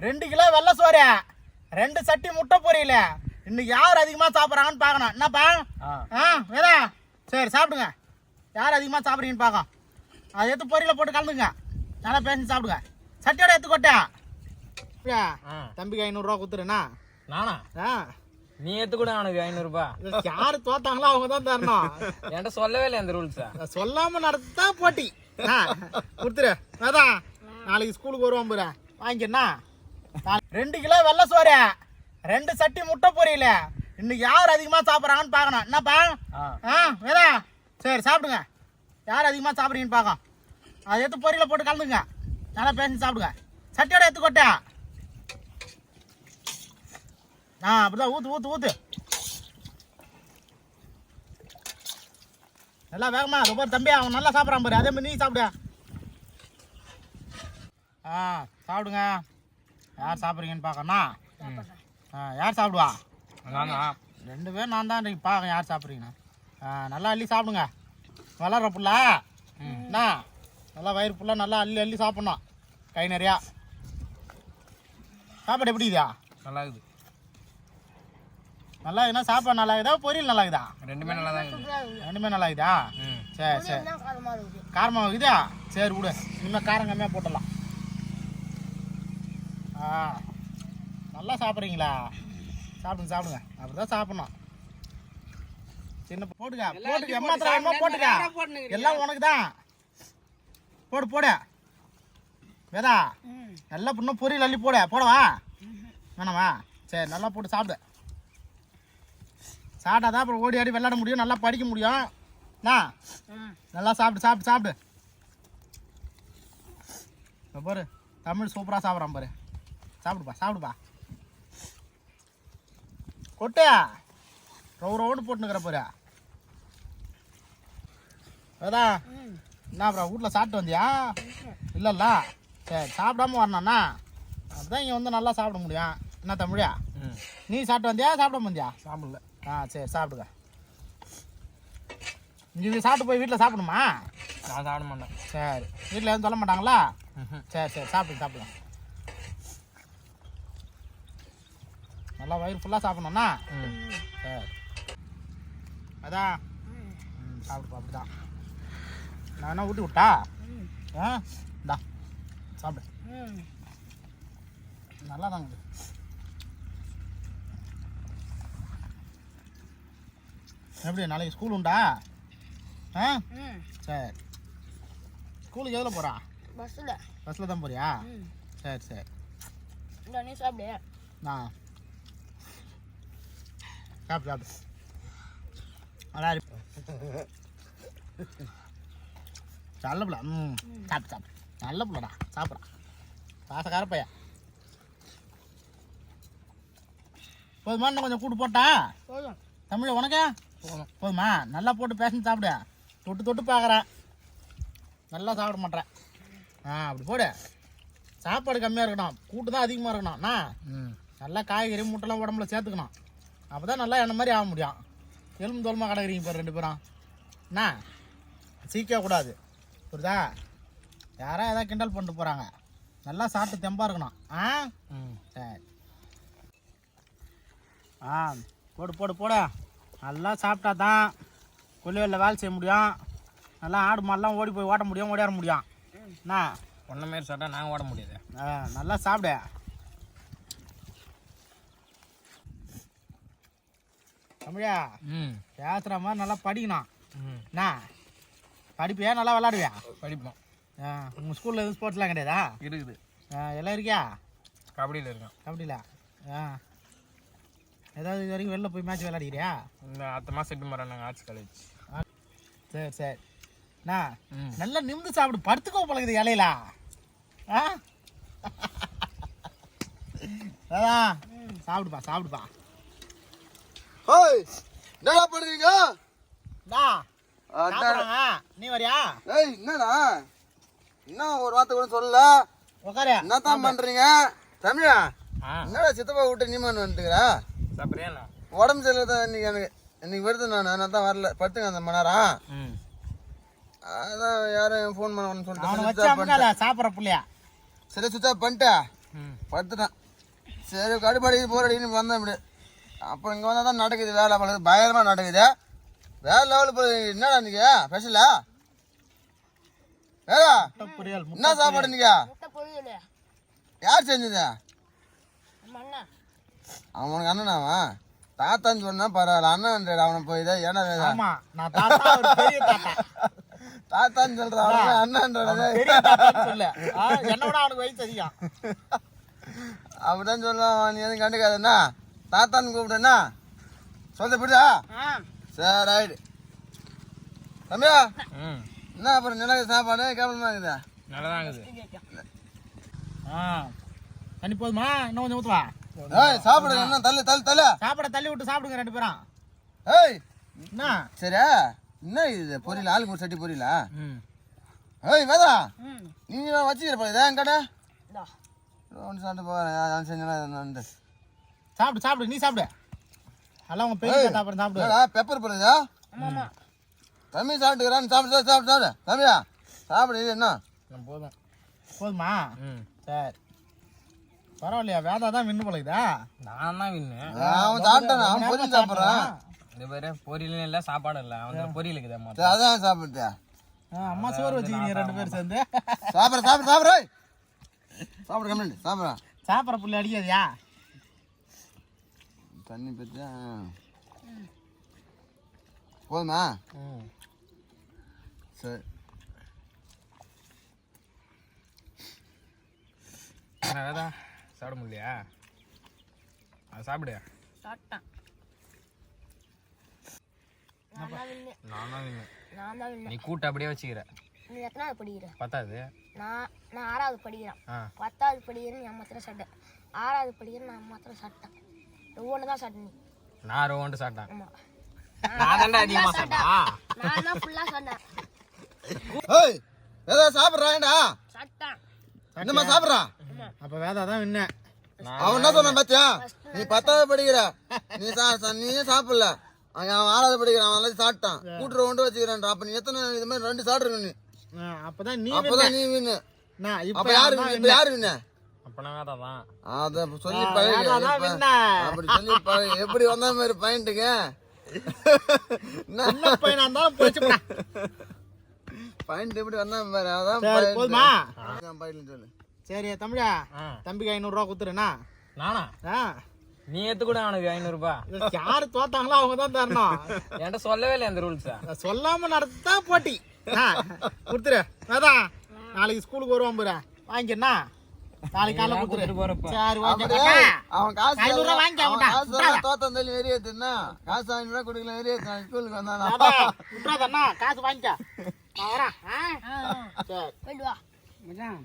2 kilo வெள்ளை சோறு, 2 சட்டி முட்டை பொரியல. இன்னைக்கு யார் அதிகமாக சாப்பிட்றாங்கன்னு பார்க்கணும். என்னப்பா? வேதா, சரி சாப்பிடுங்க. யார் அதிகமாக சாப்பிட்றீங்கன்னு பார்க்கலாம். அதை எடுத்து பொரியல போட்டு கலந்துங்க. நல்லா பேசி சாப்பிடுங்க. சட்டியோட எடுத்து கொட்டா. தம்பிக்கு 500 ரூபா கொடுத்துருண்ணா. நானா? நீ எடுத்துக்கூட அவனுக்கு 500 ரூபாய். யாரு தோத்தாங்களோ அவங்க தான் தரணும். என்கிட்ட சொல்லவே இல்லை அந்த ரூல்ஸ். சொல்லாம நடத்தான் போட்டி. கொடுத்துரு. அதான் நாளைக்கு ஸ்கூலுக்கு வருவான் போற வாங்கிக்கண்ணா. 2 கிலோ வெள்ளை சோறு, 2 சட்டி முட்டை பொரியல. இன்னைக்கு யார் அதிகமாக சாப்பிட்றாங்கன்னு பார்க்கணும். என்னப்பா? வேதா, சரி சாப்பிடுங்க. யார் அதிகமாக சாப்பிட்றீங்கன்னு பார்க்கலாம். அதை எடுத்து பொரியல போட்டு கலந்துங்க. நல்லா பேசி சாப்பிடுங்க. சட்டியோட எடுத்து கொட்டா. அப்படிதான் ஊத்து ஊத்து ஊத்து. நல்லா வேகமா. ரொம்ப தம்பி அவன் நல்லா சாப்பிட்றான் பாரு. அதே மாதிரி நீ சாப்பிடு. சாப்பிடுங்க. யார் சாப்பிட்றீங்கன்னு பார்க்கணும். யார் சாப்பிடுவா? 2 பேரும் நான் தான் இன்னைக்கு பார்க்க யார் சாப்பிட்றீங்கண்ணா. நல்லா அள்ளி சாப்பிடுங்க. வளர்ற புள்ள என்ன நல்லா வயிறு ஃபுல்லாக நல்லா அள்ளி அள்ளி சாப்பிட்ணும். கை நிறையா. சாப்பாடு எப்படி இதா? நல்லா இருக்குது. நல்லா இருக்குதா? சாப்பாடு நல்லா இருக்குதா? பொரியல் நல்லா இருக்குதா? ரெண்டுமே நல்லா தான் இருக்குது. ரெண்டுமே நல்லா இருக்குதா? சரி சரி. காரமாக இருக்குதா? சரி விடு. இனிமேல் காரம் கம்மியாக போட்டுடலாம். நல்லா சாப்பிட்றீங்களா? சாப்பிடுங்க சாப்பிடுங்க. அப்படி தான் சாப்பிட்ணும். சின்ன போட்டுக்க போட்டுக்க. எம்மா போட்டுக்க. எல்லாம் உனக்கு தான். போடு போடு. வேதா, நல்லா இன்னும் பொரியல் அள்ளி போட. போடவா வேணாமா? சரி நல்லா போட்டு சாப்பிடு. சாப்பிட்டா தான் அப்புறம் ஓடி ஆடி விளையாட முடியும், நல்லா படிக்க முடியும். நல்லா சாப்பிடு சாப்பிடு சாப்பிடு. பாரு தமிழ் சூப்பராக சாப்பிட்றான் பாரு. சாப்பிடுப்பா சாப்பிடுப்பா. கொட்டையா ரவுண்டு போட்டுனுக்கிற பாரு. வேதா, என்ன அப்புறம் வீட்டில் சாப்பிட்டு வந்தியா? இல்லைல்ல. சரி சாப்பிடாம வரணும்ண்ணா. அதுதான் இங்கே வந்து நல்லா சாப்பிட முடியும். என்ன தமிழா? நீ சாப்பிட்டு வந்தியா சாப்பிடாம வந்தியா? சாப்பிடல. சரி சாப்பிடுங்க. இங்கே சாப்பிட்டு போய் வீட்டில் சாப்பிடணுமா? நான் சாப்பிட மாட்டேன். சரி வீட்டில் எதுவும் சொல்ல மாட்டாங்களா? சரி சரி சாப்பிடுங்க சாப்பிடுங்க. நல்லா வயிறு ஃபுல்லாக சாப்பிடணும்ண்ணா. சரி அதான் சாப்பிடுப்பா. அப்படி தான் நான் என்ன ஊட்டி விட்டா? இந்தா சாப்பிடு. நல்லா தாங்க. எப்படி நாளைக்கு ஸ்கூல் உண்டா? சரி. ஸ்கூலுக்கு எதில் போகிறா? பஸ்ஸில் தான் போறியா? சரி சரி. நீ சாப்பிடு. சாப்பிடு சாப்பிடு. நல்ல பிள்ளை. சாப்பிடு சாப்பிடு. நல்ல பிள்ளைடா. சாப்பிட்றா. பாசக்கார பையன். போதுமா? இன்னும் கொஞ்சம் கூட்டு போட்டா? தமிழ் உனக்கே போதுமா? நல்லா போட்டு பேசணும். சாப்பிடு. தொட்டு தொட்டு பார்க்குறேன். நல்லா சாப்பிட மாட்டேன். அப்படி போடு. சாப்பாடு கம்மியாக இருக்கணும், கூட்டு தான் அதிகமாக இருக்கணும்ண்ணா. நல்லா காய்கறி முட்டைலாம் உடம்புல சேர்த்துக்கணும். அப்போ தான் நல்லா என்ன மாதிரி ஆக முடியும். எலும்பு தோலமாக கிடக்குறீங்க இப்போ 2 பேரும். அண்ணா சீக்கக்கூடாது புரியுதா? யாராவது எதாவது கிண்டல் பண்ணிட்டு போகிறாங்க. நல்லா சாப்பிட்டு தெம்பாக இருக்கணும். சரி. போடு போடு போடு. நல்லா சாப்பிட்டா தான் கொல்லிவெளியில் வேலை செய்ய முடியும். நல்லா ஆடு மாடெலாம் ஓடி போய் ஓட்ட முடியும், ஓடியார முடியும். என்ன ஒன்றை மாரி சாப்பிட்டா நாங்கள் ஓட முடியாது. நல்லா சாப்பிடு. தமிழா பேசுகிற மாதிரி நல்லா படிக்கணும். என்ன படிப்பியா? நல்லா விளாடுவியா? படிப்போம். உங்கள் ஸ்கூலில் எதுவும் ஸ்போர்ட்ஸ்லாம் கிடையாதா? இருக்குது. எல்லாம் இருக்கியா? கபடியில் இருக்கோம். கபடியில் ஏதாவது இது வரைக்கும் வெளில போய் மேட்ச் விளையாடிக்கிறியா? இந்த அடுத்த மாதம் எப்படி வரோம் நாங்கள் ஆர்ட்ஸ் காலேஜ். சரி சரி. அண்ணா நல்லா நிமிந்து சாப்பிடு. படுத்துக்கோ பழகுது இலையில. அதான் சாப்பிடுப்பா சாப்பிடுப்பா. என்னடா பண்ணுறீங்க? நீ வரியா? என்னடா இன்னும் ஒரு வார்த்தை கூட சொல்லல. உட்காரு. என்னத்தான் பண்றீங்க? தமிழா என்னடா சித்தப்பா விட்டு நீமான் வந்துட்டுக்கிறா? சாப்பிட்றியா? உடம்பு சரியில்லை இன்னைக்கு. எனக்கு இன்னைக்கு வருது. நான் தான் வரல. படுத்துங்க அந்த மணி நேரம். அதான் யாரும் ஃபோன் பண்ண சொல்லிட்டு சாப்பிட்ற பிள்ளையா? சரி சுத்தா பண்ணிட்டேன். படுத்துட்டேன். சரி கடுப்படி போராடின்னு வந்தேன் இப்படி. அப்புறம் இங்கே வந்தால் தான் நடக்குது வேலை பழகுது, பயங்கரமாக நடக்குது. வேற லெவலு போய் என்னடா இன்னைக்கு ஸ்பெஷலா? ஏதா பொரியல் என்ன சாப்பாடு இன்னைக்கு? முட்டை பொரியல். யார் செஞ்சது? நம்ம அண்ணா. அவனுக்கு அண்ணனாவன் தாத்தான்னு சொன்னா பரவாயில்ல, அண்ணன் அவனை போய் தான் ஏன்னா ஆமா நான் தாத்தா அவர் பெரிய தாத்தா தாத்தான்னு சொல்றான் அண்ணன்றத பெரிய தாத்தான்னு சொல்லு என்னோட அவனுக்கு வயசு அதிகம் அப்படிதான் சொல்லுவான். நீ எதுவும் கண்டுக்காதண்ணா, தாத்தான்னு கூப்பிடுண்ணா சொல்ல புரியுதா? சரி ரைடு. தம்பியா என்ன அப்புறம் நிலக்கு சாப்பாடு கேவலமா இருக்குதா? நல்லதான் இருக்குது. தண்ணி போதுமா? இன்னும் கொஞ்சம் ஊத்துவா. ஏய் சாப்பிடுங்க, என்ன தள்ளு தள்ளு தள்ளு. சாப்பாடை தள்ளி விட்டு சாப்பிடுங்க 2 பேரும். ஏய் என்ன சரி என்ன இது பொரியல்? ஆளுக்கு ஒரு சட்டி பொரியலா? ஏய் வேதா நீங்க வச்சுக்கிற போல இதான் கடை ஒன்று சாப்பிட்டு போகிறேன் செஞ்சேன்னா சாப்பிடு சாப்பிடு, நீ சாப்பிடு. எல்லாம் உங்க பெரிய தாத்தா அப்புறம் சாப்பிடு. பெப்பர் போடுதா? தம்பி சாப்பிட்டுக்கிறான்னு சாப்பிடு சாப்பிடு சாப்பிடு. தம்பியா சாப்பிடு. இது என்ன போதும் போதுமா? சரி பரவாயில்லையா, வேதா தான் வின்னு போலக்குதா. நான் தான் வின்னு. அவன் சாப்பிட்டான், அவன் பொரியல் சாப்பிட்றான். இந்த பேரு பொரியலும் இல்லை சாப்பாடும் இல்லை, அவன் பொரியல் இருக்குதா? சரி அதான் சாப்பிட்டேன். அம்மா சோறு வச்சுக்கிறீங்க 2 பேரும் சேர்ந்து. சாப்பிட்ற சாப்பிடு சாப்பிட்ற சாப்பிடு கம்மி சாப்பிட்றா. சாப்பிட்ற புள்ளி அடிக்காதியா? தண்ணி பற்றி போதுமா? சரி வேதா சாப்பிட முடியலையா? அது சாப்பிடு. சாப்பிட்டேன். நான் தான் வின்னு. நான் தான் வின்னு. நான் தான் வின்னு. நீ கூட்டு அப்படியே வச்சுக்கிற. நீ எத்தனாவது படிக்கிற? 10வது. நான் 6வது படிக்கிறேன். ஆ 10வது படிக்கிறேன், நீ மாத்திரம் சாப்பிட்டேன். 6வது படிக்கிறேன், நான் மாத்திரம் சாப்பிட்டேன். ஒவ்வொன்று தான் சாப்பிட்டேன் நீ. நான் ரோண்டு சாப்பிட்டேன். ஆமா நான் தாண்டா அதிகமாக சாப்பிட்டேன். நான் தான் ஃபுல்லாக சாப்பிட்டேன். ஏய் ஏதா சாப்பிட்றான்டா? சாப்பிட்டேன். என்னம்மா சாப்பிட்றா? அப்ப வேதா தான் வின்னு. அவன் என்ன சொன்னான் பாத்தியா? நீ 10வது படிக்கிற, நீயே சாப்பிடல. அவன் 6வது படிக்கிறான், அவன் எல்லாத்தையும் சாப்பிட்டான். கூட்டுற கொண்டு வச்சுக்கிறான்டா. அப்ப நீ எத்தனை இது மாதிரி 2 சாப்பிட்ருக்க நீ? அப்பதான் நீ அப்பதான் நீ வின்னு. நான் அப்ப இப்ப யாரு வின்னு? இப்ப யாரு வின்னு? அப்பனா வேதா தான். அத சொல்லி பழகு. வேதாதான் வின்னு. அப்படி சொல்லி பழகு. எப்படி வந்த மாதிரி பாயிண்ட்டுங்க சின்ன பையனா இருந்தாலும் போச்சுப்பா. பாயிண்ட் எப்படி வந்தா பாரு. அதான் சரி போதுமா? பாயிண்ட் சொல்லு. சரி தமிழா தம்பிக்கு 500 ரூபா கொடுத்துருண்ணா. நானா? நீ கூட அவனுக்கு 500 ரூபாய். யாரு தோத்தாங்களோ அவங்க தான் தரணும். என்கிட்ட சொல்லவே இல்லை அந்த ரூல்ஸா. சொல்லாம நடத்தா போட்டி. கொடுத்துரு அதான். நாளைக்கு ஸ்கூலுக்கு வருவான் போற வாங்கிக்கண்ணா. நாளைக்கு காலைல கொடுத்துரு. போறப்ப சரி ஓகே. அவன் காசு 500 ரூபா வாங்கி அவன்கிட்ட. தோத்தந்தேலி வெறியேத்துனா காசு 500 ரூபா கொடுக்கல வெறியேத்து ஸ்கூலுக்கு வந்தானா விட்டுறாதண்ணா, காசு வாங்கிக்க. நான் வரேன். சரி போயிட்டு வா. மச்சான்